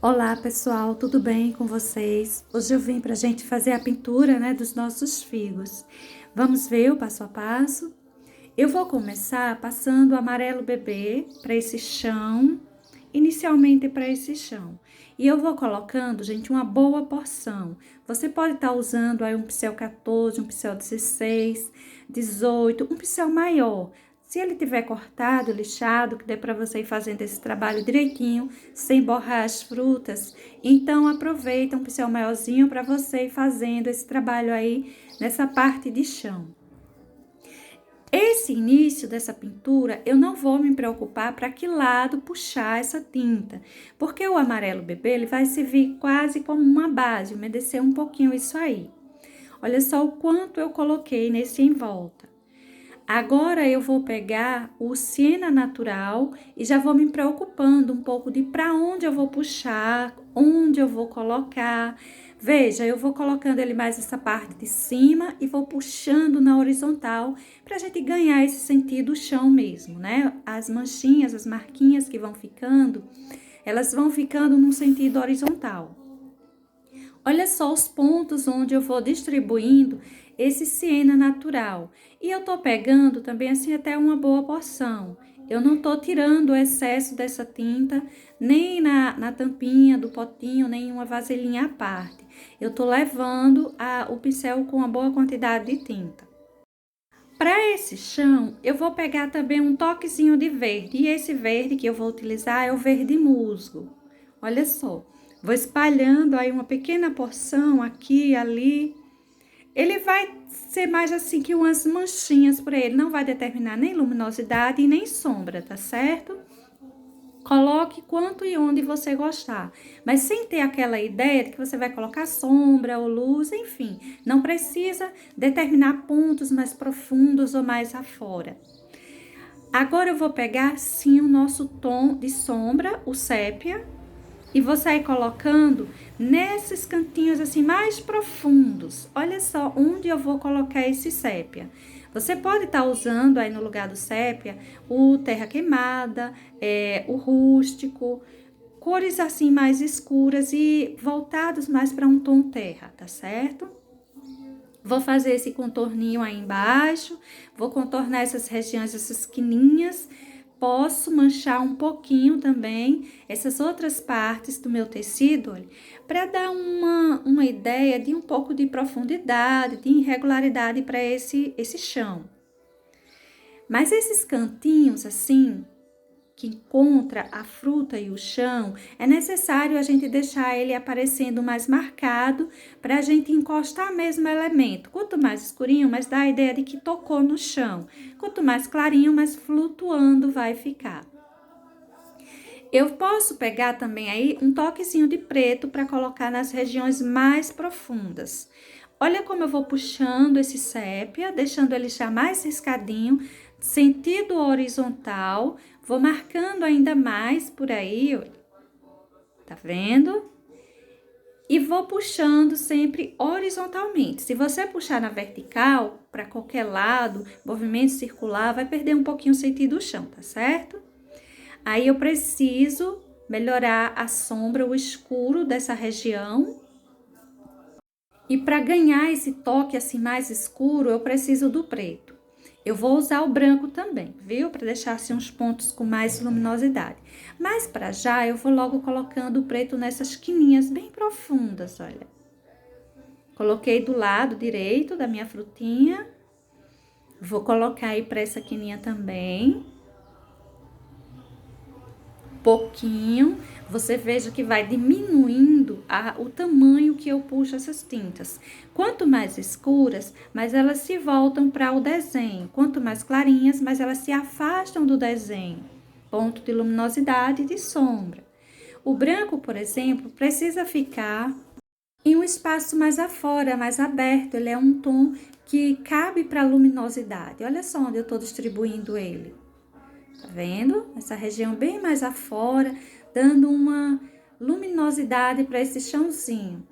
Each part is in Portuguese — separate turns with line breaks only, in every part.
Olá pessoal, tudo bem com vocês? Hoje eu vim para a gente fazer a pintura, dos nossos figos. Vamos ver o passo a passo? Eu vou começar passando o amarelo bebê para esse chão, inicialmente para esse chão. E eu vou colocando, gente, uma boa porção. Você pode estar usando aí um pincel 14, um pincel 16, 18, um pincel maior. Se ele tiver cortado, lixado, que dê para você ir fazendo esse trabalho direitinho, sem borrar as frutas, então aproveita um pincel maiorzinho para você ir fazendo esse trabalho aí nessa parte de chão. Esse início dessa pintura, eu não vou me preocupar para que lado puxar essa tinta, porque o amarelo bebê, ele vai servir quase como uma base, umedecer um pouquinho isso aí. Olha só o quanto eu coloquei nesse em volta. Agora eu vou pegar o siena natural e já vou me preocupando um pouco de para onde eu vou puxar, onde eu vou colocar. Veja, eu vou colocando ele mais essa parte de cima e vou puxando na horizontal para a gente ganhar esse sentido chão mesmo, né? As manchinhas, as marquinhas que vão ficando, elas vão ficando num sentido horizontal. Olha só os pontos onde eu vou distribuindo esse siena natural. E eu tô pegando também assim até uma boa porção. Eu não tô tirando o excesso dessa tinta, nem na tampinha do potinho, nem uma vasilhinha à parte. Eu tô levando o pincel com uma boa quantidade de tinta. Para esse chão, eu vou pegar também um toquezinho de verde. E esse verde que eu vou utilizar é o verde musgo. Olha só, vou espalhando aí uma pequena porção aqui e ali. Ele vai ser mais assim que umas manchinhas por ele, não vai determinar nem luminosidade e nem sombra, tá certo? Coloque quanto e onde você gostar, mas sem ter aquela ideia de que você vai colocar sombra ou luz, enfim. Não precisa determinar pontos mais profundos ou mais afora. Agora eu vou pegar sim o nosso tom de sombra, o sépia, e vou sair colocando nesses cantinhos assim mais profundos. Olha só onde eu vou colocar esse sépia. Você pode estar usando aí no lugar do sépia o terra queimada, o rústico, cores assim mais escuras e voltados mais para um tom terra, tá certo? Vou fazer esse contorninho aí embaixo, vou contornar essas regiões, essas quininhas. Posso manchar um pouquinho também essas outras partes do meu tecido, para dar uma ideia de um pouco de profundidade, de irregularidade para esse chão. Mas esses cantinhos assim, que encontra a fruta e o chão, é necessário a gente deixar ele aparecendo mais marcado para a gente encostar mesmo o elemento. Quanto mais escurinho, mais dá a ideia de que tocou no chão. Quanto mais clarinho, mais flutuando vai ficar. Eu posso pegar também aí um toquezinho de preto para colocar nas regiões mais profundas. Olha como eu vou puxando esse sépia, deixando ele já mais riscadinho, sentido horizontal. Vou marcando ainda mais por aí, olha. Tá vendo? E vou puxando sempre horizontalmente. Se você puxar na vertical, para qualquer lado, movimento circular, vai perder um pouquinho o sentido do chão, tá certo? Aí eu preciso melhorar a sombra, o escuro dessa região. E para ganhar esse toque assim mais escuro, eu preciso do preto. Eu vou usar o branco também, viu? Para deixar assim uns pontos com mais luminosidade. Mas para já eu vou logo colocando o preto nessas quininhas bem profundas, olha. Coloquei do lado direito da minha frutinha. Vou colocar aí para essa quininha também. Pouquinho, você veja que vai diminuindo o tamanho que eu puxo essas tintas. Quanto mais escuras, mais elas se voltam para o desenho. Quanto mais clarinhas, mais elas se afastam do desenho. Ponto de luminosidade e de sombra. O branco, por exemplo, precisa ficar em um espaço mais afora, mais aberto. Ele é um tom que cabe para a luminosidade. Olha só onde eu estou distribuindo ele. Tá vendo? Essa região bem mais afora, dando uma luminosidade para esse chãozinho.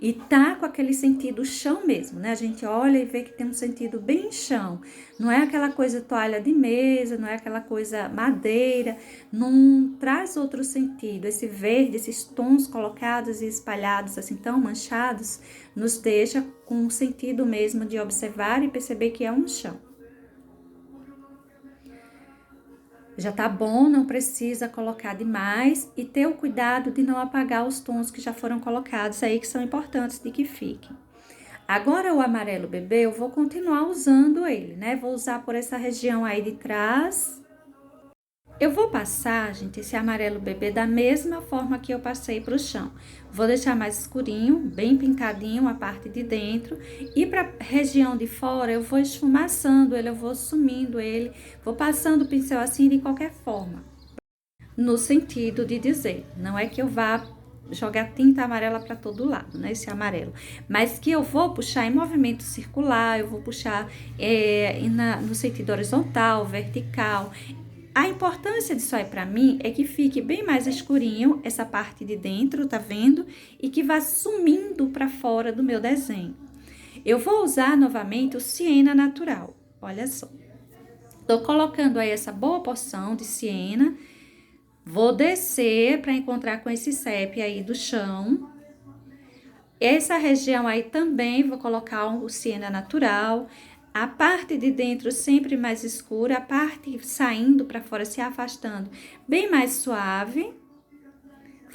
E tá com aquele sentido chão mesmo, né? A gente olha e vê que tem um sentido bem chão. Não é aquela coisa toalha de mesa, não é aquela coisa madeira, não traz outro sentido. Esse verde, esses tons colocados e espalhados assim tão manchados, nos deixa com um sentido mesmo de observar e perceber que é um chão. Já tá bom, não precisa colocar demais e ter o cuidado de não apagar os tons que já foram colocados aí, que são importantes de que fiquem. Agora o amarelo bebê, eu vou continuar usando ele, né? Vou usar por essa região aí de trás. Eu vou passar, gente, esse amarelo bebê da mesma forma que eu passei para o chão. Vou deixar mais escurinho, bem pintadinho a parte de dentro. E para a região de fora, eu vou esfumaçando ele, eu vou sumindo ele. Vou passando o pincel assim de qualquer forma. No sentido de dizer, não é que eu vá jogar tinta amarela para todo lado, né? Esse amarelo. Mas que eu vou puxar em movimento circular, eu vou puxar no sentido horizontal, vertical. A importância disso aí para mim é que fique bem mais escurinho essa parte de dentro, tá vendo? E que vá sumindo para fora do meu desenho. Eu vou usar novamente o siena natural, olha só. Tô colocando aí essa boa porção de siena. Vou descer para encontrar com esse sépia aí do chão. Essa região aí também vou colocar o siena natural. A parte de dentro sempre mais escura, a parte saindo para fora, se afastando, bem mais suave.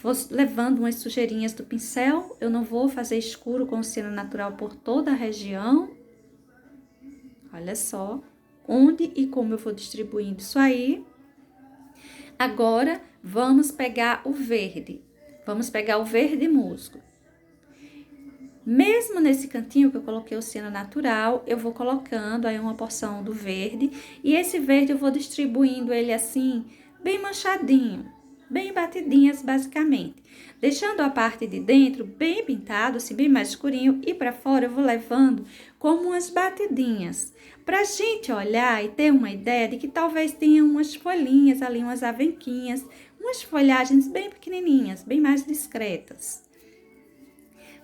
Vou levando umas sujeirinhas do pincel. Eu não vou fazer escuro com o siena natural por toda a região. Olha só onde e como eu vou distribuindo isso aí. Agora, vamos pegar o verde. Vamos pegar o verde musgo. Mesmo nesse cantinho que eu coloquei o siena natural, eu vou colocando aí uma porção do verde. E esse verde eu vou distribuindo ele assim, bem manchadinho, bem batidinhas basicamente. Deixando a parte de dentro bem pintado, assim, bem mais escurinho. E para fora eu vou levando como umas batidinhas. Pra gente olhar e ter uma ideia de que talvez tenha umas folhinhas ali, umas avenquinhas, umas folhagens bem pequenininhas, bem mais discretas.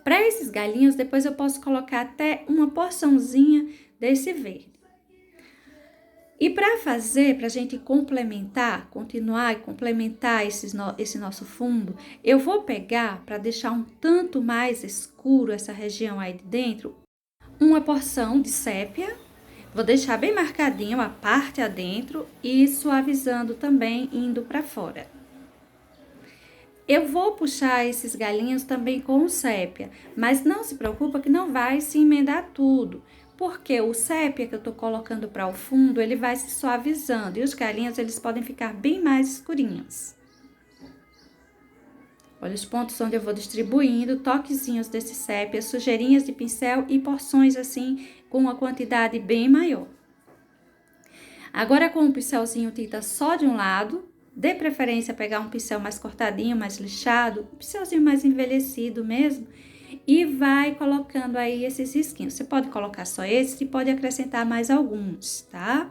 Para esses galinhos, depois eu posso colocar até uma porçãozinha desse verde. E para fazer, para a gente complementar, continuar e complementar esse nosso fundo, eu vou pegar, para deixar um tanto mais escuro essa região aí de dentro, uma porção de sépia. Vou deixar bem marcadinho a parte adentro e suavizando também, indo para fora. Eu vou puxar esses galinhos também com o sépia, mas não se preocupa que não vai se emendar tudo, porque o sépia que eu tô colocando para o fundo, ele vai se suavizando e os galinhos eles podem ficar bem mais escurinhos. Olha os pontos onde eu vou distribuindo, toquezinhos desse sépia, sujeirinhas de pincel e porções assim com uma quantidade bem maior. Agora com o pincelzinho tinta só de um lado, de preferência pegar um pincel mais cortadinho, mais lixado, um pincelzinho mais envelhecido mesmo, e vai colocando aí esses risquinhos. Você pode colocar só esse e pode acrescentar mais alguns, tá?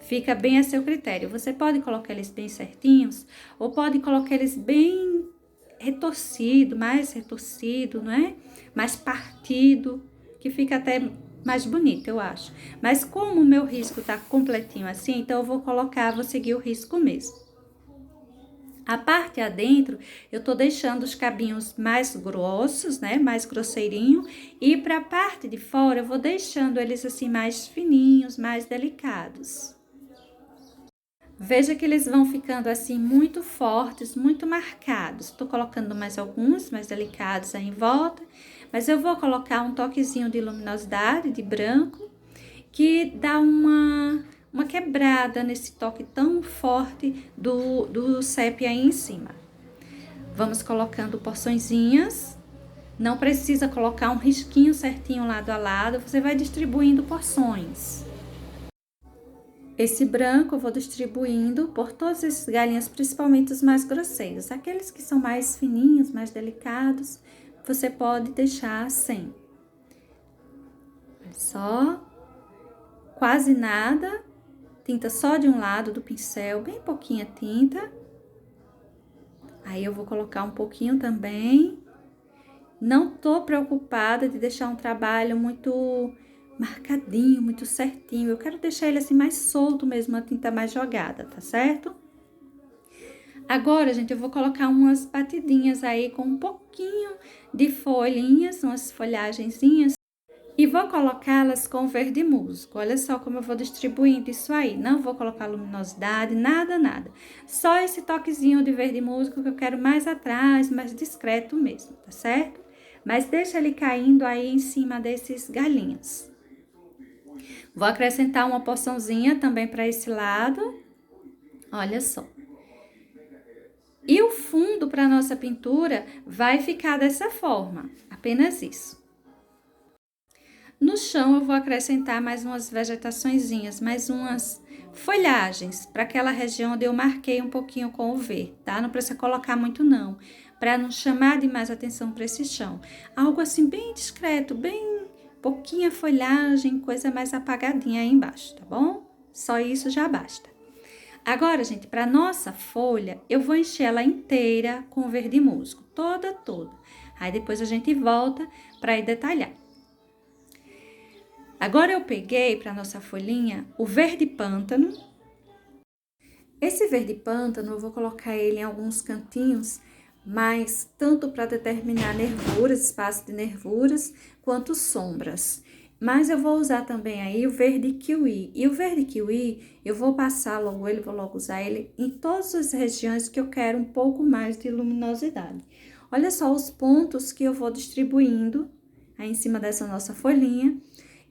Fica bem a seu critério. Você pode colocar eles bem certinhos ou pode colocar eles bem retorcido, mais retorcido, não é? Mais partido, que fica até mais bonito, eu acho. Mas como o meu risco tá completinho assim, então eu vou seguir o risco mesmo. A parte adentro, eu tô deixando os cabinhos mais grossos, né? Mais grosseirinho. E para a parte de fora, eu vou deixando eles assim mais fininhos, mais delicados. Veja que eles vão ficando assim muito fortes, muito marcados. Tô colocando mais alguns, mais delicados aí em volta. Mas eu vou colocar um toquezinho de luminosidade, de branco, que dá uma quebrada nesse toque tão forte do sépia aí em cima. Vamos colocando porçõezinhas. Não precisa colocar um risquinho certinho lado a lado, você vai distribuindo porções. Esse branco eu vou distribuindo por todos esses galinhos, principalmente os mais grosseiros. Aqueles que são mais fininhos, mais delicados, você pode deixar sem. Olha só, quase nada, tinta só de um lado do pincel, bem pouquinha tinta. Aí eu vou colocar um pouquinho também. Não tô preocupada de deixar um trabalho muito marcadinho, muito certinho. Eu quero deixar ele assim mais solto mesmo, a tinta mais jogada, tá certo? Agora, gente, eu vou colocar umas batidinhas aí com um pouquinho de folhinhas, umas folhagenzinhas. E vou colocá-las com verde musgo. Olha só como eu vou distribuindo isso aí. Não vou colocar luminosidade, nada, nada. Só esse toquezinho de verde musgo que eu quero mais atrás, mais discreto mesmo, tá certo? Mas deixa ele caindo aí em cima desses galinhos. Vou acrescentar uma porçãozinha também para esse lado. Olha só. E o fundo para nossa pintura vai ficar dessa forma, apenas isso. No chão eu vou acrescentar mais umas vegetaçõezinhas, mais umas folhagens, para aquela região onde eu marquei um pouquinho com o verde, tá? Não precisa colocar muito não, para não chamar demais atenção para esse chão. Algo assim bem discreto, bem pouquinha folhagem, coisa mais apagadinha aí embaixo, tá bom? Só isso já basta. Agora, gente, para nossa folha, eu vou encher ela inteira com verde musgo, toda. Aí depois a gente volta para ir detalhar. Agora eu peguei para nossa folhinha o verde pântano. Esse verde pântano eu vou colocar ele em alguns cantinhos, mas tanto para determinar nervuras, espaço de nervuras, quanto sombras. Mas eu vou usar também aí o verde kiwi. E o verde kiwi, eu vou passar logo ele, vou logo usar ele em todas as regiões que eu quero um pouco mais de luminosidade. Olha só os pontos que eu vou distribuindo aí em cima dessa nossa folhinha.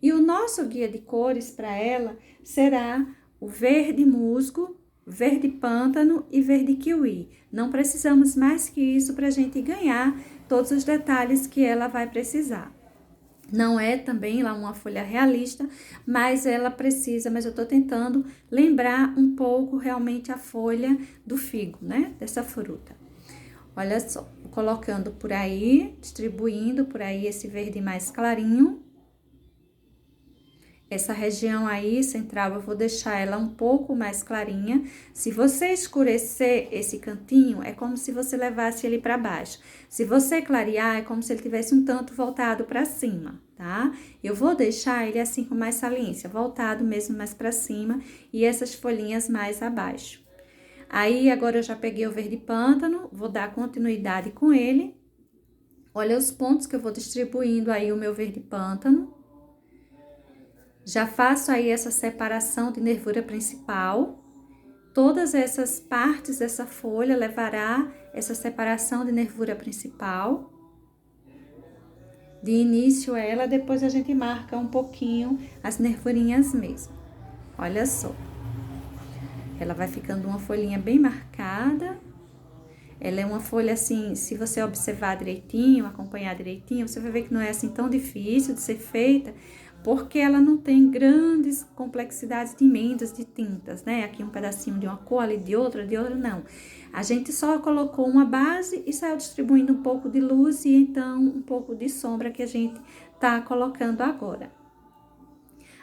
E o nosso guia de cores para ela será o verde musgo, verde pântano e verde kiwi. Não precisamos mais que isso para a gente ganhar todos os detalhes que ela vai precisar. Não é também lá uma folha realista, mas ela precisa, mas eu tô tentando lembrar um pouco realmente a folha do figo, né? Dessa fruta. Olha só, colocando por aí, distribuindo por aí esse verde mais clarinho. Essa região aí central eu vou deixar ela um pouco mais clarinha. Se você escurecer esse cantinho, é como se você levasse ele para baixo. Se você clarear, é como se ele tivesse um tanto voltado para cima, tá? Eu vou deixar ele assim com mais saliência, voltado mesmo mais para cima e essas folhinhas mais abaixo. Aí, agora eu já peguei o verde pântano, vou dar continuidade com ele. Olha os pontos que eu vou distribuindo aí o meu verde pântano. Já faço aí essa separação de nervura principal. Todas essas partes dessa folha levará essa separação de nervura principal. De início ela, depois a gente marca um pouquinho as nervurinhas mesmo. Olha só. Ela vai ficando uma folhinha bem marcada. Ela é uma folha assim, se você observar direitinho, acompanhar direitinho, você vai ver que não é assim tão difícil de ser feita, porque ela não tem grandes complexidades de emendas de tintas, né? Aqui um pedacinho de uma cor, ali de outra, não. A gente só colocou uma base e saiu distribuindo um pouco de luz e então um pouco de sombra que a gente tá colocando agora.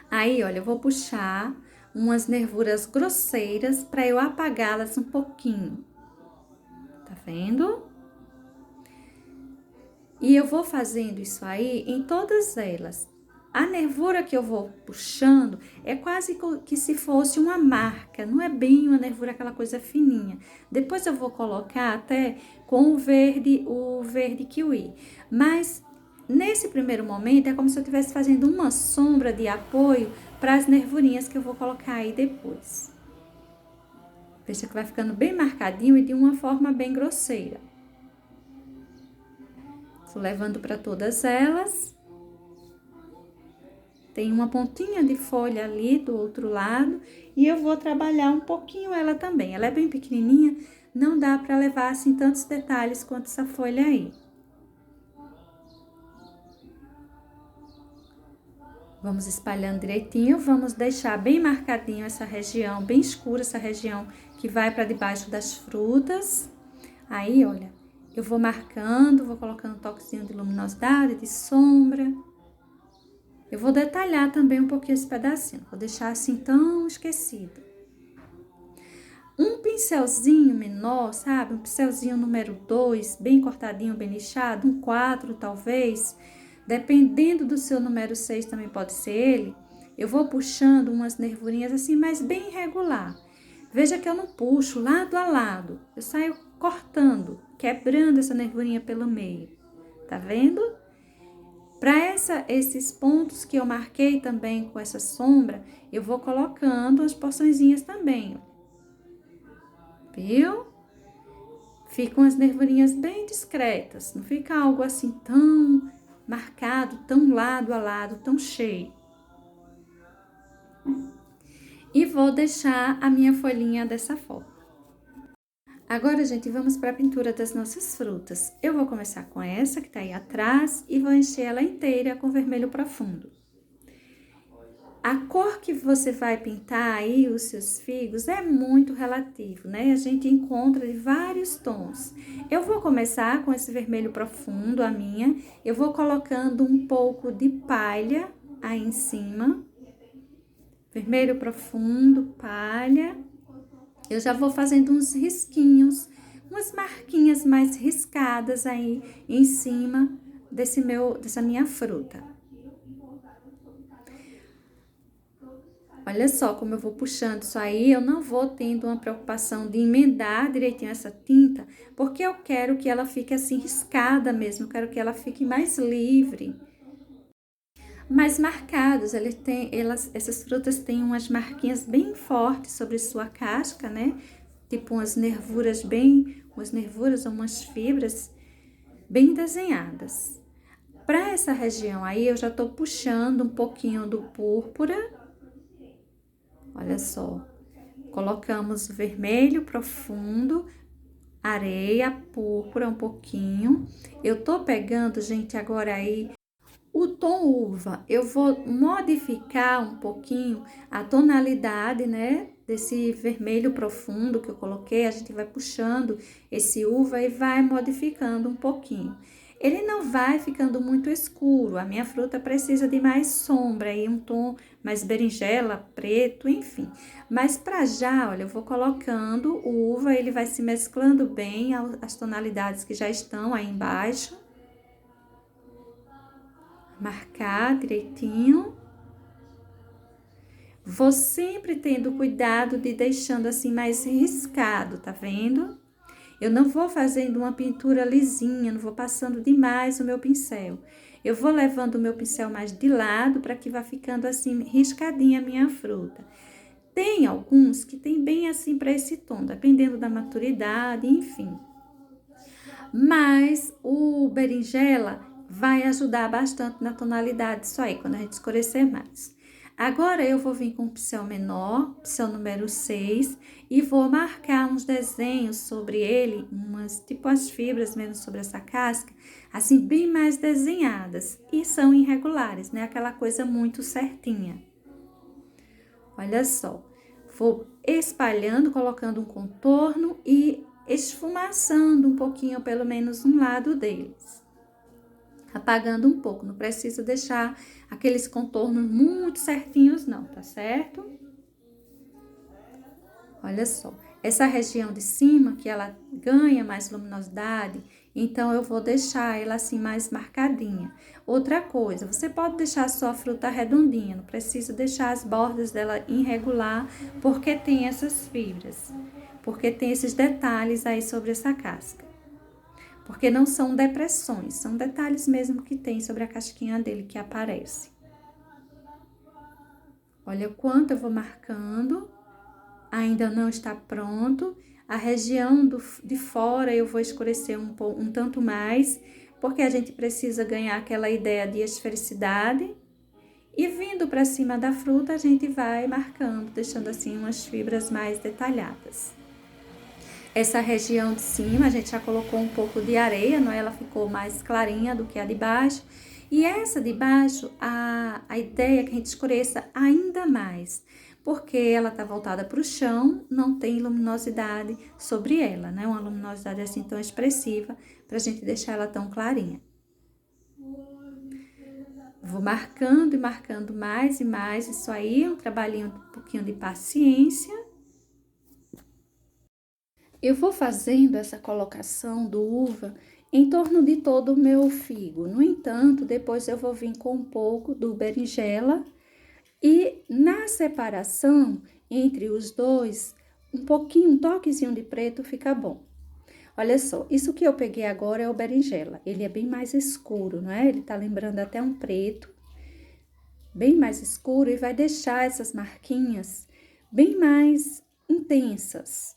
Aí, olha, eu vou puxar umas nervuras grosseiras para eu apagá-las um pouquinho. Tá vendo? E eu vou fazendo isso aí em todas elas. A nervura que eu vou puxando é quase que se fosse uma marca, não é bem uma nervura, aquela coisa fininha. Depois eu vou colocar até com o verde kiwi. Mas nesse primeiro momento é como se eu estivesse fazendo uma sombra de apoio para as nervurinhas que eu vou colocar aí depois. Veja que vai ficando bem marcadinho e de uma forma bem grosseira. Vou levando para todas elas. Tem uma pontinha de folha ali do outro lado e eu vou trabalhar um pouquinho ela também. Ela é bem pequenininha, não dá para levar assim tantos detalhes quanto essa folha aí. Vamos espalhando direitinho, vamos deixar bem marcadinho essa região, bem escura essa região que vai para debaixo das frutas. Aí, olha, eu vou marcando, vou colocando um toquezinho de luminosidade, de sombra. Eu vou detalhar também um pouquinho esse pedacinho, vou deixar assim tão esquecido. Um pincelzinho menor, sabe? Um pincelzinho número 2, bem cortadinho, bem lixado, um 4 talvez. Dependendo do seu número 6 também pode ser ele. Eu vou puxando umas nervurinhas assim, mas bem irregular. Veja que eu não puxo lado a lado. Eu saio cortando, quebrando essa nervurinha pelo meio. Tá vendo? Para esses pontos que eu marquei também com essa sombra, eu vou colocando as porçõezinhas também, ó. Viu? Ficam as nervurinhas bem discretas, não fica algo assim tão marcado, tão lado a lado, tão cheio. E vou deixar a minha folhinha dessa forma. Agora, gente, vamos para a pintura das nossas frutas. Eu vou começar com essa que tá aí atrás e vou encher ela inteira com vermelho profundo. A cor que você vai pintar aí os seus figos é muito relativo, né? A gente encontra de vários tons. Eu vou começar com esse vermelho profundo, a minha. Eu vou colocando um pouco de palha aí em cima. Vermelho profundo, palha. Eu já vou fazendo uns risquinhos, umas marquinhas mais riscadas aí em cima dessa minha fruta. Olha só como eu vou puxando isso aí, eu não vou tendo uma preocupação de emendar direitinho essa tinta, porque eu quero que ela fique assim riscada mesmo, eu quero que ela fique mais livre, mais marcados. Essas frutas têm umas marquinhas bem fortes sobre sua casca, né? Tipo umas nervuras ou umas fibras bem desenhadas. Para essa região aí, eu já tô puxando um pouquinho do púrpura. Olha só, colocamos vermelho profundo, areia, púrpura um pouquinho. Eu tô pegando, gente, agora aí o tom uva. Eu vou modificar um pouquinho a tonalidade, né, desse vermelho profundo que eu coloquei. A gente vai puxando esse uva e vai modificando um pouquinho. Ele não vai ficando muito escuro, a minha fruta precisa de mais sombra e um tom mais berinjela, preto, enfim. Mas para já, olha, eu vou colocando o uva, ele vai se mesclando bem as tonalidades que já estão aí embaixo. Marcar direitinho. Vou sempre tendo cuidado de deixando assim mais riscado, tá vendo? Eu não vou fazendo uma pintura lisinha, não vou passando demais o meu pincel. Eu vou levando o meu pincel mais de lado para que vá ficando assim riscadinha a minha fruta. Tem alguns que tem bem assim para esse tom, dependendo da maturidade, enfim. Mas o berinjela vai ajudar bastante na tonalidade disso aí, quando a gente escurecer mais. Agora, eu vou vir com um pincel menor, pincel número 6, e vou marcar uns desenhos sobre ele, tipo as fibras mesmo sobre essa casca, assim, bem mais desenhadas. E são irregulares, né? Aquela coisa muito certinha. Olha só, vou espalhando, colocando um contorno e esfumaçando um pouquinho, pelo menos um lado deles. Apagando um pouco, não precisa deixar aqueles contornos muito certinhos não, tá certo? Olha só, essa região de cima, que ela ganha mais luminosidade, então eu vou deixar ela assim mais marcadinha. Outra coisa, você pode deixar a sua fruta redondinha, não precisa deixar as bordas dela irregular, porque tem essas fibras, porque tem esses detalhes aí sobre essa casca. Porque não são depressões, são detalhes mesmo que tem sobre a casquinha dele que aparece. Olha o quanto eu vou marcando, ainda não está pronto. A região de fora eu vou escurecer um tanto mais, porque a gente precisa ganhar aquela ideia de esfericidade. E vindo para cima da fruta, a gente vai marcando, deixando assim umas fibras mais detalhadas. Essa região de cima, a gente já colocou um pouco de areia, não é? Ela ficou mais clarinha do que a de baixo. E essa de baixo, a ideia é que a gente escureça ainda mais, porque ela tá voltada para o chão, não tem luminosidade sobre ela, né? Uma luminosidade assim tão expressiva, pra gente deixar ela tão clarinha. Vou marcando e marcando mais e mais, isso aí é um trabalhinho, um pouquinho de paciência. Eu vou fazendo essa colocação do uva em torno de todo o meu figo. No entanto, depois eu vou vir com um pouco do berinjela e na separação entre os dois, um pouquinho, um toquezinho de preto fica bom. Olha só, isso que eu peguei agora é o berinjela. Ele é bem mais escuro, não é? Ele tá lembrando até um preto, bem mais escuro, e vai deixar essas marquinhas bem mais intensas.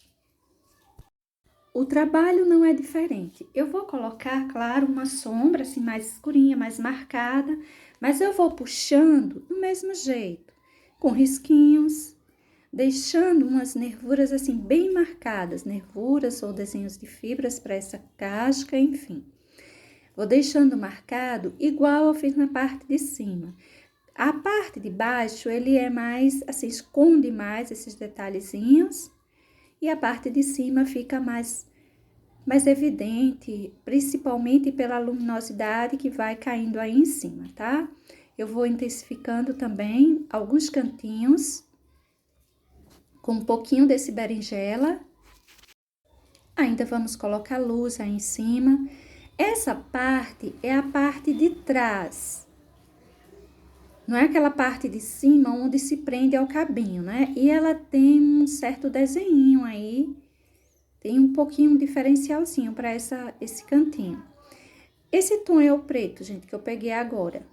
O trabalho não é diferente. Eu vou colocar, claro, uma sombra assim mais escurinha, mais marcada, mas eu vou puxando do mesmo jeito, com risquinhos, deixando umas nervuras assim bem marcadas, nervuras ou desenhos de fibras para essa casca, enfim. Vou deixando marcado igual eu fiz na parte de cima. A parte de baixo, ele é mais, assim, esconde mais esses detalhezinhos e a parte de cima fica mais evidente, principalmente pela luminosidade que vai caindo aí em cima, tá? Eu vou intensificando também alguns cantinhos com um pouquinho desse berinjela. Ainda vamos colocar luz aí em cima. Essa parte é a parte de trás. Não é aquela parte de cima onde se prende ao cabinho, né? E ela tem um certo desenho aí, tem um pouquinho um diferencialzinho para esse cantinho. Esse tom é o preto, gente, que eu peguei agora.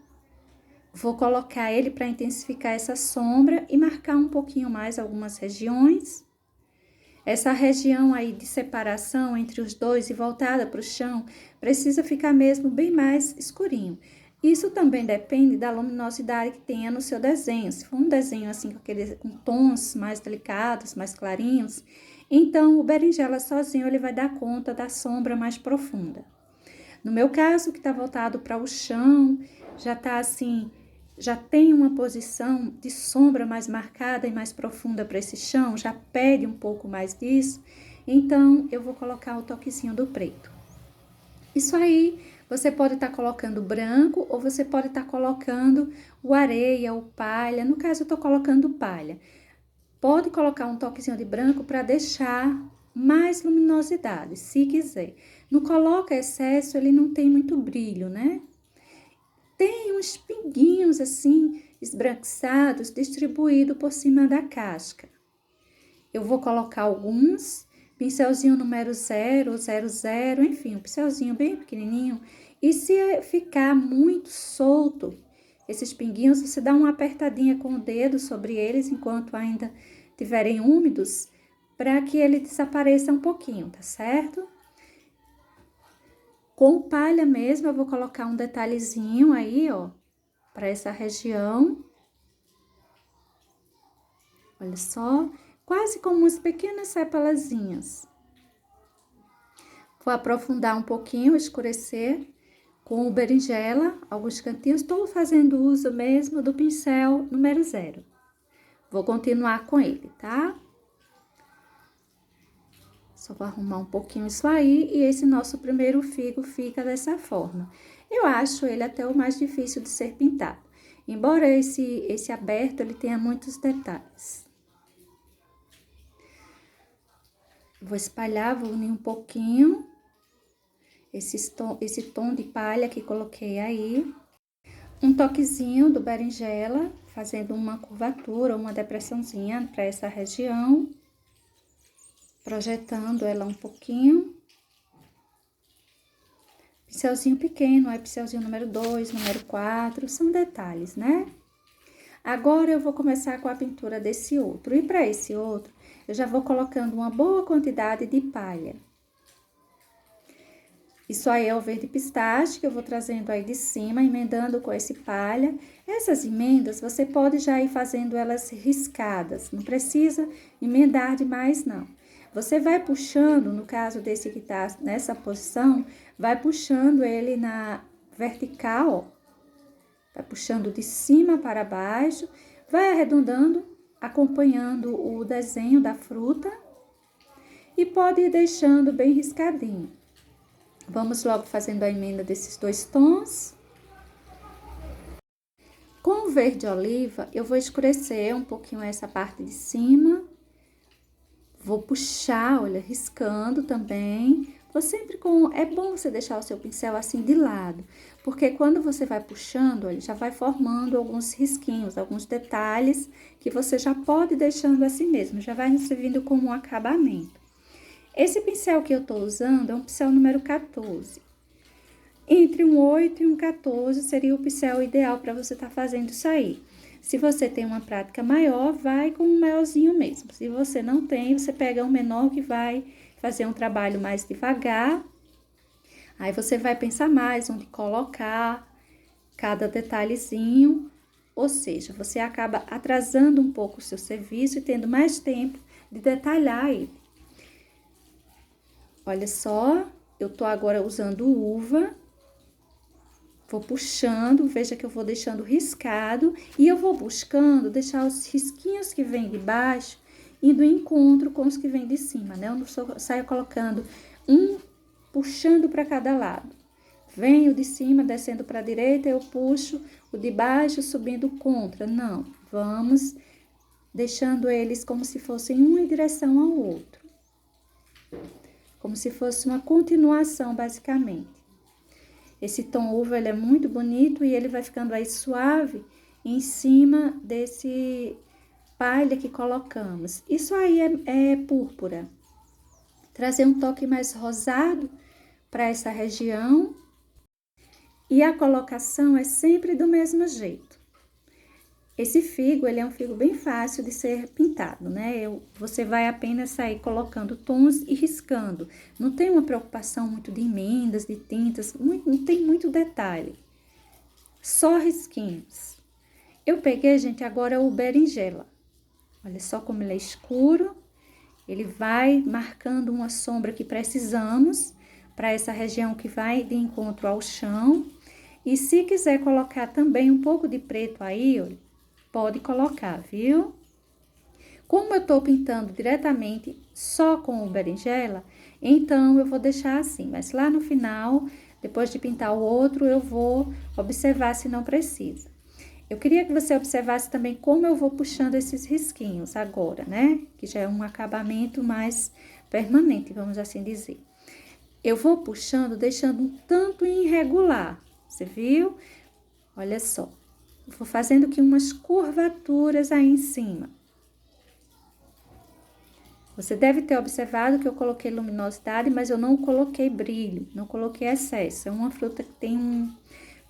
Vou colocar ele para intensificar essa sombra e marcar um pouquinho mais algumas regiões. Essa região aí de separação entre os dois e voltada para o chão, precisa ficar mesmo bem mais escurinho. Isso também depende da luminosidade que tenha no seu desenho. Se for um desenho assim com tons mais delicados, mais clarinhos, então o berinjela sozinho ele vai dar conta da sombra mais profunda. No meu caso, que tá voltado para o chão, já tá assim, já tem uma posição de sombra mais marcada e mais profunda para esse chão, já pede um pouco mais disso, então eu vou colocar o toquezinho do preto. Isso aí, você pode estar colocando branco ou você pode estar colocando o areia ou palha, no caso eu tô colocando palha. Pode colocar um toquezinho de branco para deixar mais luminosidade, se quiser. Não coloca excesso, ele não tem muito brilho, né? Tem uns pinguinhos assim, esbranquiçados, distribuído por cima da casca. Eu vou colocar alguns, pincelzinho número 0, 00, enfim, um pincelzinho bem pequenininho. E se ficar muito solto, esses pinguinhos, você dá uma apertadinha com o dedo sobre eles, enquanto ainda estiverem úmidos, para que ele desapareça um pouquinho, tá certo? Com palha mesmo, eu vou colocar um detalhezinho aí, ó, para essa região. Olha só, quase como umas pequenas sépalazinhas. Vou aprofundar um pouquinho, escurecer com o berinjela, alguns cantinhos. Estou fazendo uso mesmo do pincel número 0. Vou continuar com ele, tá? Só vou arrumar um pouquinho isso aí e esse nosso primeiro figo fica dessa forma. Eu acho ele até o mais difícil de ser pintado. Embora esse aberto, ele tenha muitos detalhes. Vou espalhar, vou unir um pouquinho esse tom de palha que coloquei aí. Um toquezinho do berinjela, fazendo uma curvatura, uma depressãozinha para essa região. Projetando ela um pouquinho. Pincelzinho pequeno, aí pincelzinho número 2, número 4, são detalhes, né? Agora, eu vou começar com a pintura desse outro. E para esse outro, eu já vou colocando uma boa quantidade de palha. Isso aí é o verde pistache, que eu vou trazendo aí de cima, emendando com esse palha. Essas emendas, você pode já ir fazendo elas riscadas, não precisa emendar demais, não. Você vai puxando, no caso desse que tá nessa posição, vai puxando ele na vertical, ó. Vai puxando de cima para baixo, vai arredondando, acompanhando o desenho da fruta e pode ir deixando bem riscadinho. Vamos logo fazendo a emenda desses dois tons. Com o verde oliva, eu vou escurecer um pouquinho essa parte de cima, Vou puxar, olha, riscando também. Vou sempre com... É bom você deixar o seu pincel assim de lado, porque quando você vai puxando, olha, já vai formando alguns risquinhos, alguns detalhes que você já pode ir deixando assim mesmo, já vai servindo como um acabamento. Esse pincel que eu tô usando é um pincel número 14. Entre um 8 e um 14 seria o pincel ideal para você estar fazendo isso aí. Se você tem uma prática maior, vai com um maiorzinho mesmo. Se você não tem, você pega um menor que vai fazer um trabalho mais devagar. Aí você vai pensar mais onde colocar cada detalhezinho. Ou seja, você acaba atrasando um pouco o seu serviço e tendo mais tempo de detalhar ele. Olha só, eu tô agora usando uva. Vou puxando, veja que eu vou deixando riscado e eu vou buscando deixar os risquinhos que vêm de baixo indo em encontro com os que vêm de cima, né? Eu não saio colocando puxando para cada lado. Venho de cima, descendo para a direita, eu puxo o de baixo, subindo contra. Não, vamos deixando eles como se fossem um em direção ao outro. Como se fosse uma continuação, basicamente. Esse tom uva, ele é muito bonito e ele vai ficando aí suave em cima desse palha que colocamos. Isso aí é púrpura. Trazer um toque mais rosado para essa região. E a colocação é sempre do mesmo jeito. Esse figo, ele é um figo bem fácil de ser pintado, né? Você vai apenas sair colocando tons e riscando. Não tem uma preocupação muito de emendas, de tintas, não tem muito detalhe. Só risquinhos. Eu peguei, gente, agora o berinjela. Olha só como ele é escuro. Ele vai marcando uma sombra que precisamos para essa região que vai de encontro ao chão. E se quiser colocar também um pouco de preto aí, olha, pode colocar, viu? Como eu tô pintando diretamente só com o berinjela, então eu vou deixar assim. Mas lá no final, depois de pintar o outro, eu vou observar se não precisa. Eu queria que você observasse também como eu vou puxando esses risquinhos agora, né? Que já é um acabamento mais permanente, vamos assim dizer. Eu vou puxando, deixando um tanto irregular, você viu? Olha só. Vou fazendo aqui umas curvaturas aí em cima. Você deve ter observado que eu coloquei luminosidade, mas eu não coloquei brilho, não coloquei excesso. É uma fruta que tem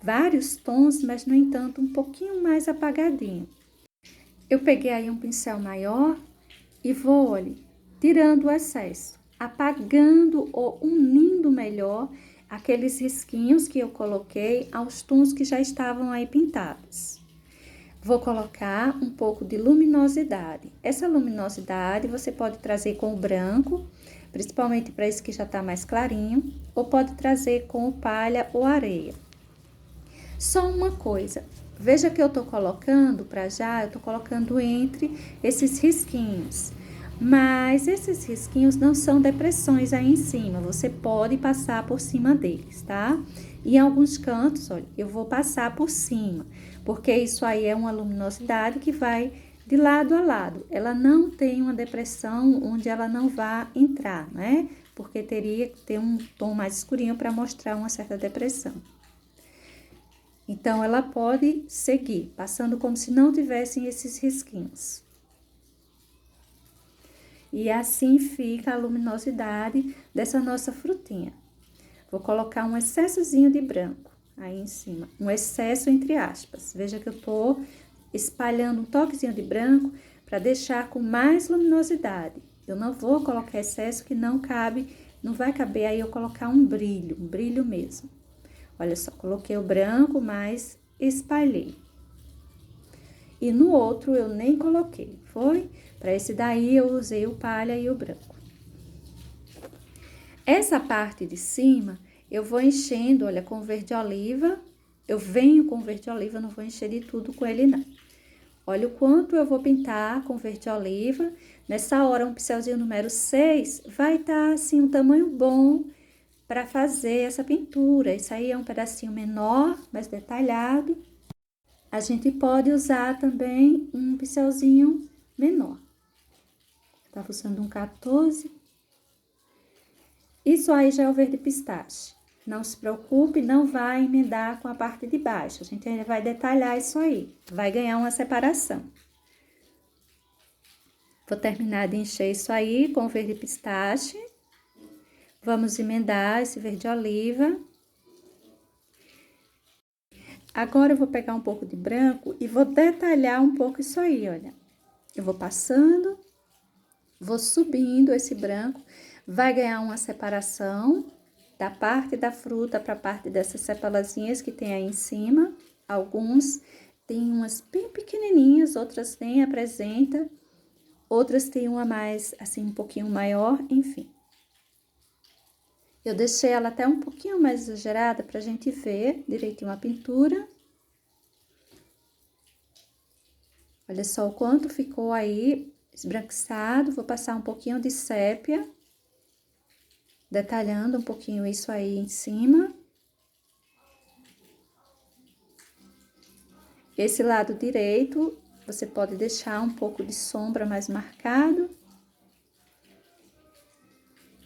vários tons, mas, no entanto, um pouquinho mais apagadinho. Eu peguei aí um pincel maior e vou, olha, tirando o excesso, apagando ou unindo melhor aqueles risquinhos que eu coloquei aos tons que já estavam aí pintados. Vou colocar um pouco de luminosidade. Essa luminosidade você pode trazer com o branco, principalmente para esse que já tá mais clarinho, ou pode trazer com o palha ou areia. Só uma coisa, veja que eu tô colocando eu tô colocando entre esses risquinhos. Mas esses risquinhos não são depressões aí em cima, você pode passar por cima deles, tá? E em alguns cantos, olha, eu vou passar por cima, porque isso aí é uma luminosidade que vai de lado a lado. Ela não tem uma depressão onde ela não vá entrar, né? Porque teria que ter um tom mais escurinho para mostrar uma certa depressão. Então, ela pode seguir, passando como se não tivessem esses risquinhos. E assim fica a luminosidade dessa nossa frutinha. Vou colocar um excessozinho de branco aí em cima, um excesso entre aspas. Veja que eu tô espalhando um toquezinho de branco para deixar com mais luminosidade. Eu não vou colocar excesso que não cabe, não vai caber aí eu colocar um brilho mesmo. Olha só, coloquei o branco, mas espalhei. E no outro eu nem coloquei, foi? Para esse daí eu usei o palha e o branco. Essa parte de cima eu vou enchendo, olha, com verde oliva. Eu venho com verde oliva, não vou encher de tudo com ele não. Olha o quanto eu vou pintar com verde oliva. Nessa hora, um pincelzinho número 6 vai estar assim um tamanho bom para fazer essa pintura. Isso aí é um pedacinho menor, mais detalhado. A gente pode usar também um pincelzinho menor. Tava usando um 14. Isso aí já é o verde pistache. Não se preocupe, não vai emendar com a parte de baixo. A gente ainda vai detalhar isso aí. Vai ganhar uma separação. Vou terminar de encher isso aí com o verde pistache. Vamos emendar esse verde oliva. Agora, eu vou pegar um pouco de branco e vou detalhar um pouco isso aí, olha. Eu vou passando, vou subindo esse branco, vai ganhar uma separação da parte da fruta para a parte dessas sepalazinhas que tem aí em cima. Alguns tem umas bem pequenininhas, outras nem apresenta, outras tem uma mais, assim, um pouquinho maior, enfim. Eu deixei ela até um pouquinho mais exagerada pra gente ver direitinho a pintura. Olha só o quanto ficou aí esbranquiçado. Vou passar um pouquinho de sépia, detalhando um pouquinho isso aí em cima. Esse lado direito, você pode deixar um pouco de sombra mais marcado.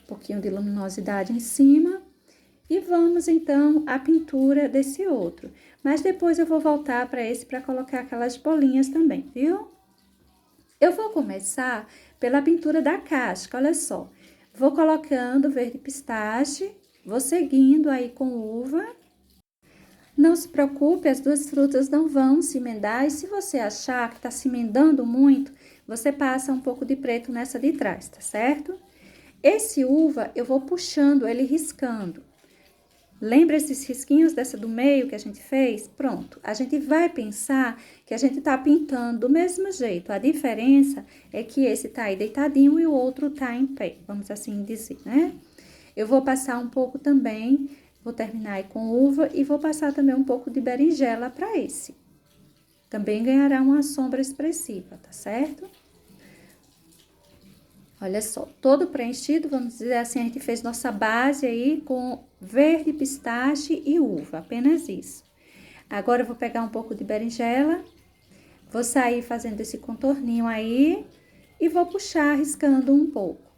Um pouquinho de luminosidade em cima. E vamos, então, à pintura desse outro. Mas depois eu vou voltar para esse para colocar aquelas bolinhas também, viu? Eu vou começar pela pintura da casca, olha só. Vou colocando verde pistache, vou seguindo aí com uva. Não se preocupe, as duas frutas não vão se emendar. E se você achar que tá se emendando muito, você passa um pouco de preto nessa de trás, tá certo? Esse uva, eu vou puxando ele riscando. Lembra esses risquinhos dessa do meio que a gente fez? Pronto, a gente vai pensar que a gente tá pintando do mesmo jeito. A diferença é que esse tá aí deitadinho e o outro tá em pé, vamos assim dizer, né? Eu vou passar um pouco também, vou terminar aí com uva e vou passar também um pouco de berinjela para esse. Também ganhará uma sombra expressiva, tá certo? Olha só, todo preenchido, vamos dizer assim, a gente fez nossa base aí com verde, pistache e uva, apenas isso. Agora, eu vou pegar um pouco de berinjela, vou sair fazendo esse contorninho aí e vou puxar, riscando um pouco.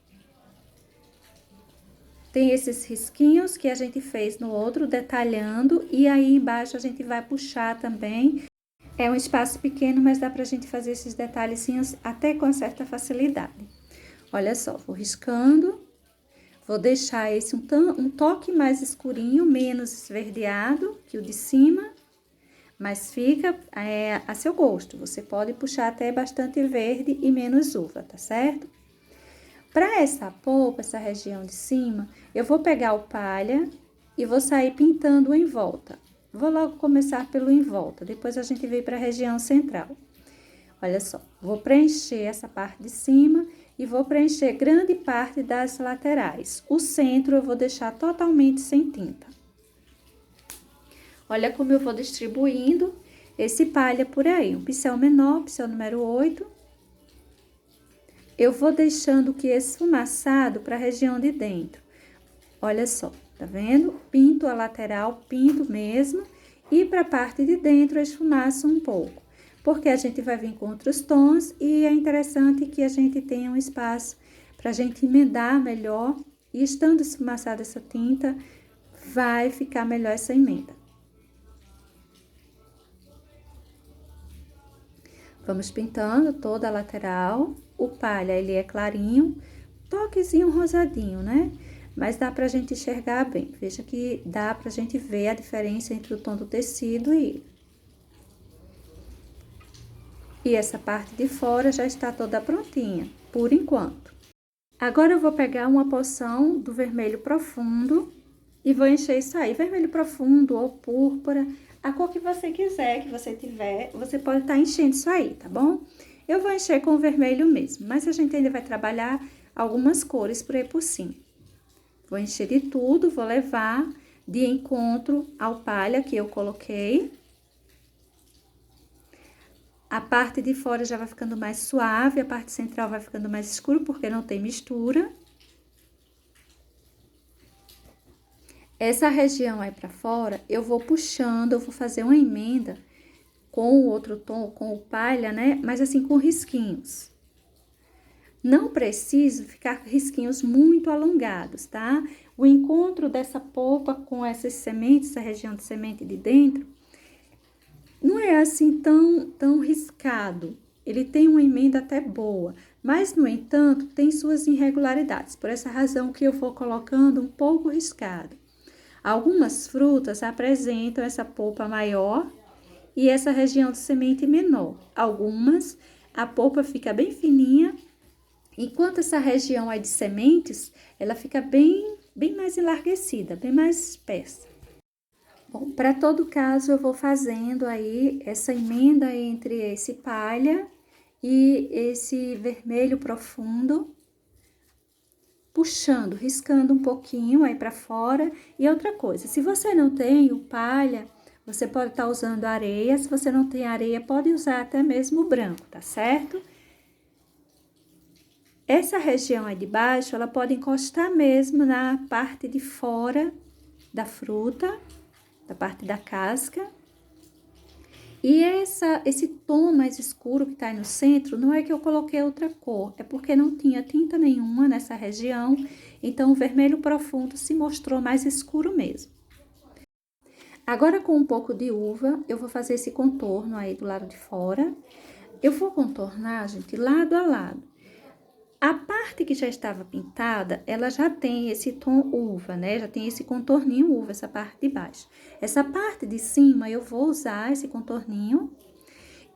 Tem esses risquinhos que a gente fez no outro, detalhando, e aí embaixo a gente vai puxar também. É um espaço pequeno, mas dá pra gente fazer esses detalhezinhos até com certa facilidade. Olha só, vou riscando, vou deixar esse um toque mais escurinho, menos esverdeado que o de cima, mas fica a seu gosto. Você pode puxar até bastante verde e menos uva, tá certo? Para essa polpa, essa região de cima, eu vou pegar o palha e vou sair pintando em volta. Vou logo começar pelo em volta, depois a gente vem para a região central. Olha só, vou preencher essa parte de cima e vou preencher grande parte das laterais. O centro eu vou deixar totalmente sem tinta. Olha como eu vou distribuindo esse palha por aí. Um pincel menor, pincel número 8. Eu vou deixando que esfumaçado para a região de dentro. Olha só, tá vendo? Pinto a lateral, pinto mesmo. E para a parte de dentro eu esfumaço um pouco. Porque a gente vai vir com outros tons e é interessante que a gente tenha um espaço para a gente emendar melhor. E estando esfumaçada essa tinta, vai ficar melhor essa emenda. Vamos pintando toda a lateral. O palha, ele é clarinho, toquezinho rosadinho, né? Mas dá pra gente enxergar bem. Veja que dá pra gente ver a diferença entre o tom do tecido e ele. E essa parte de fora já está toda prontinha, por enquanto. Agora, eu vou pegar uma porção do vermelho profundo e vou encher isso aí. Vermelho profundo ou púrpura, a cor que você quiser, que você tiver, você pode estar enchendo isso aí, tá bom? Eu vou encher com o vermelho mesmo, mas a gente ainda vai trabalhar algumas cores por aí por cima. Vou encher de tudo, vou levar de encontro ao palha que eu coloquei. A parte de fora já vai ficando mais suave, a parte central vai ficando mais escuro, porque não tem mistura. Essa região aí pra fora, eu vou puxando, eu vou fazer uma emenda com o outro tom, com o palha, né? Mas assim, com risquinhos. Não preciso ficar com risquinhos muito alongados, tá? O encontro dessa polpa com essas sementes, essa região de semente de dentro, não é assim tão riscado. Ele tem uma emenda até boa, mas, no entanto, tem suas irregularidades. Por essa razão que eu vou colocando um pouco riscado. Algumas frutas apresentam essa polpa maior e essa região de semente menor. Algumas, a polpa fica bem fininha, enquanto essa região aí de sementes, ela fica bem mais enlarguecida, bem mais espessa. Bom, para todo caso, eu vou fazendo aí essa emenda entre esse palha e esse vermelho profundo, puxando, riscando um pouquinho aí para fora. E outra coisa, se você não tem o palha, você pode estar usando areia. Se você não tem areia, pode usar até mesmo o branco, tá certo? Essa região aí de baixo, ela pode encostar mesmo na parte de fora da fruta, da parte da casca. E esse tom mais escuro que tá aí no centro, não é que eu coloquei outra cor, é porque não tinha tinta nenhuma nessa região, então o vermelho profundo se mostrou mais escuro mesmo. Agora, com um pouco de uva, eu vou fazer esse contorno aí do lado de fora. Eu vou contornar, gente, lado a lado. A parte que já estava pintada, ela já tem esse tom uva, né? Já tem esse contorninho uva, essa parte de baixo. Essa parte de cima, eu vou usar esse contorninho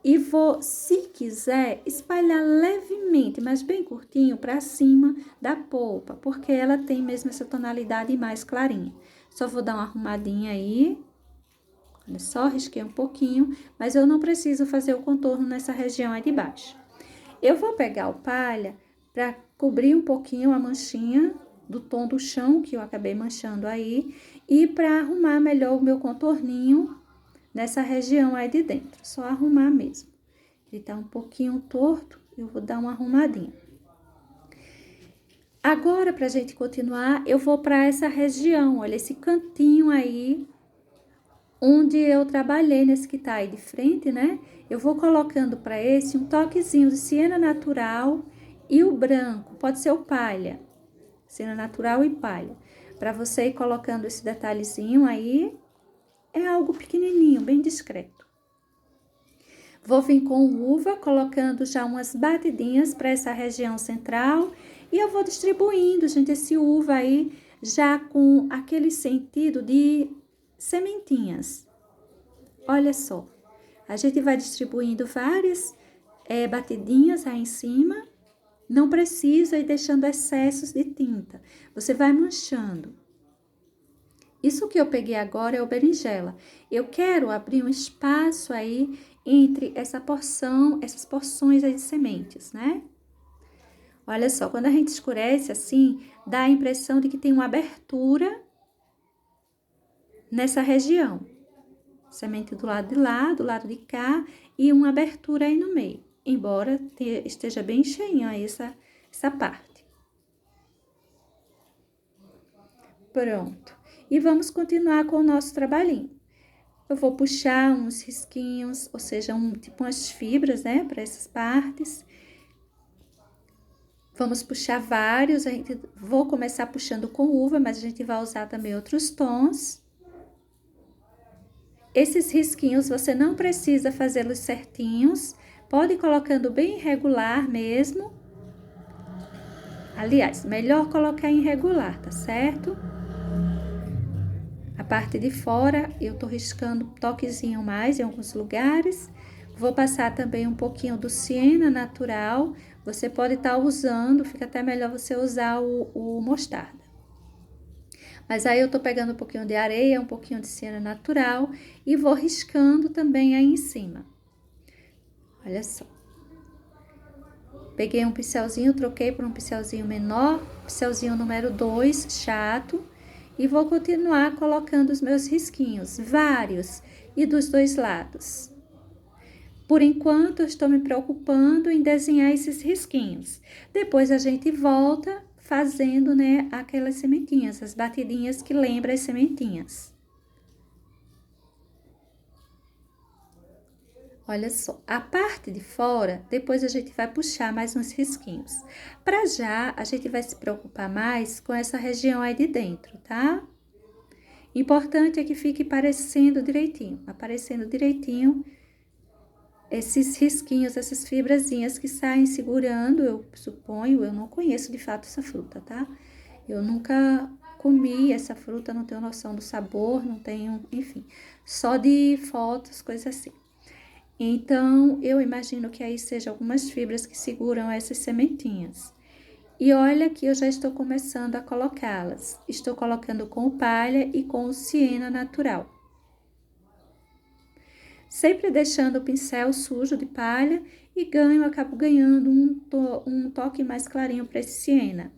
e vou, se quiser, espalhar levemente, mas bem curtinho, para cima da polpa, porque ela tem mesmo essa tonalidade mais clarinha. Só vou dar uma arrumadinha aí. Olha só, risquei um pouquinho, mas eu não preciso fazer o contorno nessa região aí de baixo. Eu vou pegar o palha para cobrir um pouquinho a manchinha do tom do chão que eu acabei manchando aí e para arrumar melhor o meu contorninho nessa região aí de dentro. Só arrumar mesmo. Ele tá um pouquinho torto, eu vou dar uma arrumadinha. Agora, pra gente continuar, eu vou para essa região, olha, esse cantinho aí onde eu trabalhei nesse que tá aí de frente, né? Eu vou colocando para esse um toquezinho de siena natural e o branco, pode ser o palha, siena natural e palha. Para você ir colocando esse detalhezinho aí, é algo pequenininho, bem discreto. Vou vir com uva, colocando já umas batidinhas para essa região central e eu vou distribuindo, gente, esse uva aí já com aquele sentido de sementinhas. Olha só, a gente vai distribuindo várias batidinhas aí em cima, não precisa ir deixando excessos de tinta, você vai manchando. Isso que eu peguei agora é o berinjela. Eu quero abrir um espaço aí entre essa porção, essas porções aí de sementes, né? Olha só, quando a gente escurece assim, dá a impressão de que tem uma abertura nessa região. Semente do lado de lá, do lado de cá e uma abertura aí no meio. Embora esteja bem cheinha essa parte. Pronto. E vamos continuar com o nosso trabalhinho. Eu vou puxar uns risquinhos, ou seja, tipo umas fibras, né, para essas partes. Vamos puxar vários, vou começar puxando com uva, mas a gente vai usar também outros tons. Esses risquinhos você não precisa fazê-los certinhos, pode ir colocando bem irregular mesmo. Aliás, melhor colocar irregular, tá certo? A parte de fora, eu tô riscando um toquezinho mais em alguns lugares. Vou passar também um pouquinho do siena natural. Você pode estar usando, fica até melhor você usar o mostarda. Mas aí eu tô pegando um pouquinho de areia, um pouquinho de siena natural e vou riscando também aí em cima. Olha só. Peguei um pincelzinho, troquei por um pincelzinho menor, pincelzinho número 2, chato. E vou continuar colocando os meus risquinhos, vários, e dos dois lados. Por enquanto, eu estou me preocupando em desenhar esses risquinhos. Depois a gente volta fazendo, né, aquelas sementinhas, as batidinhas que lembram as sementinhas. Olha só, a parte de fora, depois a gente vai puxar mais uns risquinhos. Para já, a gente vai se preocupar mais com essa região aí de dentro, tá? Importante é que fique aparecendo direitinho esses risquinhos, essas fibrazinhas que saem segurando, eu suponho, eu não conheço de fato essa fruta, tá? Eu nunca comi essa fruta, não tenho noção do sabor, não tenho, enfim, só de fotos, coisas assim. Então, eu imagino que aí sejam algumas fibras que seguram essas sementinhas. E olha que eu já estou começando a colocá-las. Estou colocando com palha e com siena natural. Sempre deixando o pincel sujo de palha e acabo ganhando um toque mais clarinho para esse siena.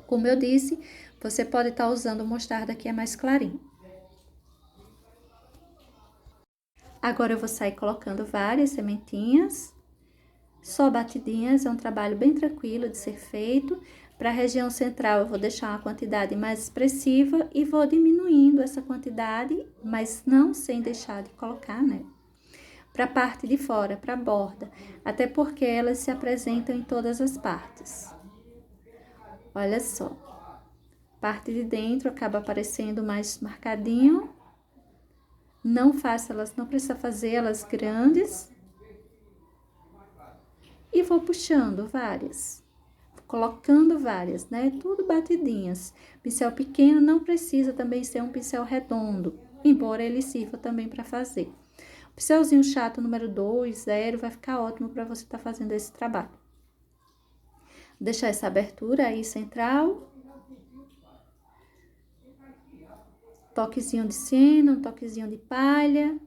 Como eu disse, você pode estar usando o mostarda que é mais clarinho. Agora eu vou sair colocando várias sementinhas, só batidinhas, é um trabalho bem tranquilo de ser feito. Para a região central eu vou deixar uma quantidade mais expressiva e vou diminuindo essa quantidade, mas não sem deixar de colocar, né? Para a parte de fora, para a borda, até porque elas se apresentam em todas as partes. Olha só, parte de dentro acaba aparecendo mais marcadinho. Não precisa fazer elas grandes. E vou puxando várias, colocando várias, né? Tudo batidinhas. Pincel pequeno não precisa também ser um pincel redondo, embora ele sirva também para fazer. O pincelzinho chato número 2, 0, vai ficar ótimo para você estar fazendo esse trabalho. Deixar essa abertura aí central. Toquezinho de siena, um toquezinho de palha.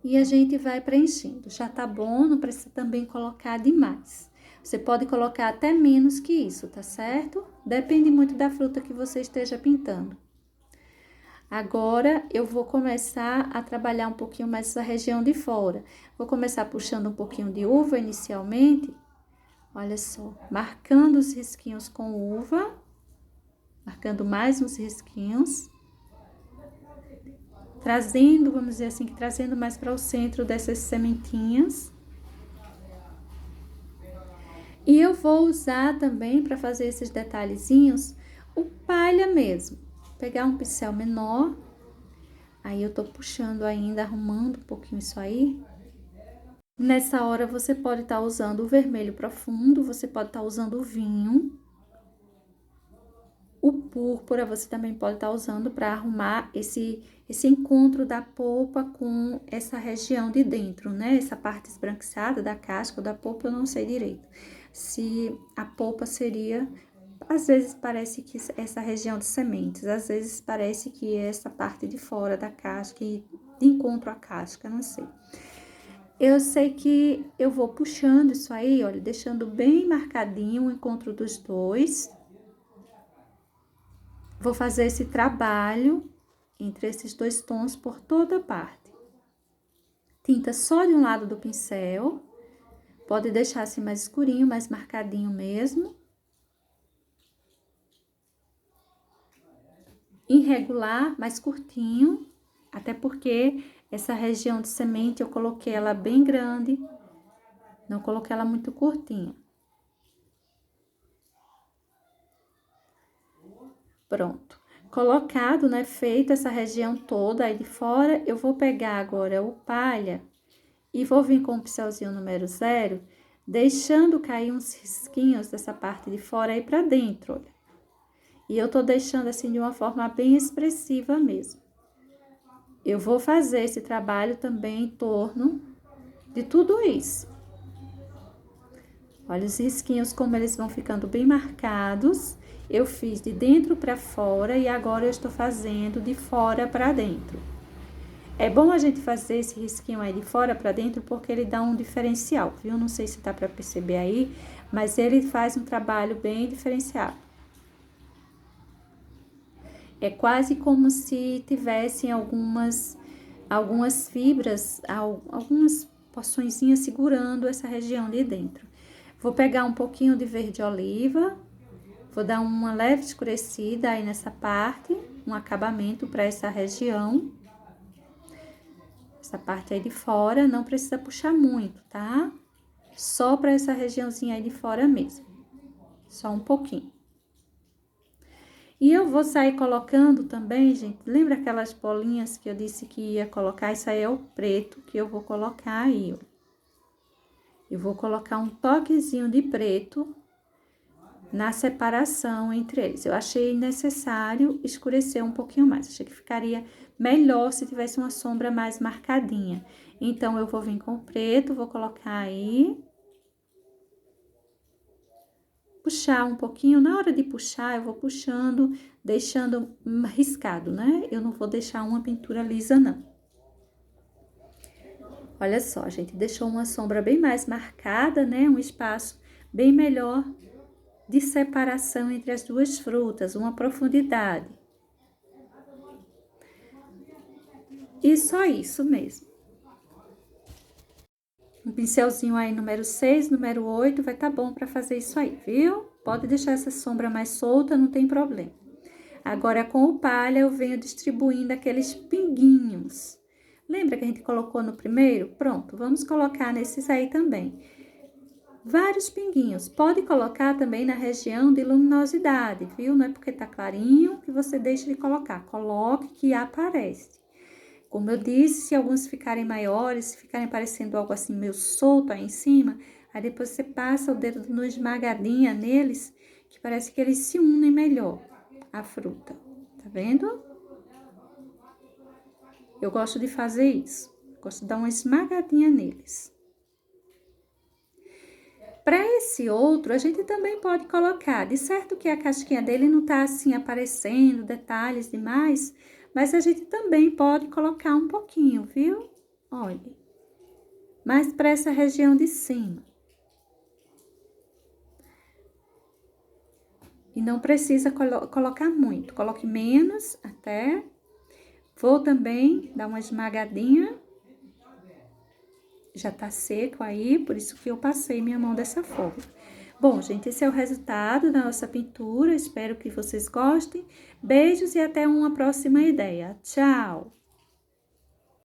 E a gente vai preenchendo. Já tá bom, não precisa também colocar demais. Você pode colocar até menos que isso, tá certo? Depende muito da fruta que você esteja pintando. Agora, eu vou começar a trabalhar um pouquinho mais essa região de fora. Vou começar puxando um pouquinho de uva inicialmente. Olha só, marcando os risquinhos com uva. Marcando mais uns risquinhos. Trazendo, vamos dizer assim, trazendo mais para o centro dessas sementinhas. E eu vou usar também, para fazer esses detalhezinhos, o palha mesmo. Pegar um pincel menor, aí eu tô puxando ainda, arrumando um pouquinho isso aí. Nessa hora, você pode estar usando o vermelho profundo, você pode estar usando o vinho. O púrpura você também pode estar usando para arrumar esse encontro da polpa com essa região de dentro, né? Essa parte esbranquiçada da casca ou da polpa, eu não sei direito. Se a polpa seria, às vezes parece que essa região de sementes, às vezes parece que essa parte de fora da casca, de encontro à casca, não sei. Eu sei que eu vou puxando isso aí, olha, deixando bem marcadinho o encontro dos dois. Vou fazer esse trabalho entre esses dois tons por toda a parte. Tinta só de um lado do pincel. Pode deixar assim mais escurinho, mais marcadinho mesmo. Irregular, mais curtinho. Até porque essa região de semente eu coloquei ela bem grande. Não coloquei ela muito curtinha. Pronto. Colocado, né, feita essa região toda aí de fora, eu vou pegar agora o palha e vou vir com o pincelzinho número 0, deixando cair uns risquinhos dessa parte de fora aí pra dentro, olha. E eu tô deixando assim de uma forma bem expressiva mesmo. Eu vou fazer esse trabalho também em torno de tudo isso. Olha os risquinhos como eles vão ficando bem marcados. Eu fiz de dentro para fora e agora eu estou fazendo de fora para dentro. É bom a gente fazer esse risquinho aí de fora para dentro porque ele dá um diferencial, viu? Não sei se dá para perceber aí, mas ele faz um trabalho bem diferenciado. É quase como se tivessem algumas fibras, algumas porçõezinhas segurando essa região de dentro. Vou pegar um pouquinho de verde oliva, vou dar uma leve escurecida aí nessa parte, um acabamento para essa região. Essa parte aí de fora não precisa puxar muito, tá? Só para essa regiãozinha aí de fora mesmo. Só um pouquinho. E eu vou sair colocando também, gente, lembra aquelas bolinhas que eu disse que ia colocar? Isso aí é o preto que eu vou colocar aí, ó. Eu vou colocar um toquezinho de preto na separação entre eles. Eu achei necessário escurecer um pouquinho mais. Achei que ficaria melhor se tivesse uma sombra mais marcadinha. Então, eu vou vir com o preto, vou colocar aí. Puxar um pouquinho. Na hora de puxar, eu vou puxando, deixando riscado, né? Eu não vou deixar uma pintura lisa, não. Olha só, a gente deixou uma sombra bem mais marcada, né? Um espaço bem melhor de separação entre as duas frutas, uma profundidade. E só isso mesmo. Um pincelzinho aí, número 6, número 8, vai tá bom para fazer isso aí, viu? Pode deixar essa sombra mais solta, não tem problema. Agora, com o palha, eu venho distribuindo aqueles pinguinhos. Lembra que a gente colocou no primeiro? Pronto, vamos colocar nesses aí também. Vários pinguinhos. Pode colocar também na região de luminosidade, viu? Não é porque tá clarinho que você deixa de colocar. Coloque que aparece. Como eu disse, se alguns ficarem maiores, se ficarem parecendo algo assim meio solto aí em cima, aí depois você passa o dedo no esmagadinha neles, que parece que eles se unem melhor, a fruta. Tá vendo? Eu gosto de fazer isso. Gosto de dar uma esmagadinha neles. Para esse outro, a gente também pode colocar. De certo que a casquinha dele não tá assim aparecendo detalhes demais, mas a gente também pode colocar um pouquinho, viu? Olha. Mais para essa região de cima. E não precisa colocar muito. Coloque menos até. Vou também dar uma esmagadinha. Já tá seco aí, por isso que eu passei minha mão dessa forma. Bom, gente, esse é o resultado da nossa pintura. Espero que vocês gostem. Beijos e até uma próxima ideia. Tchau!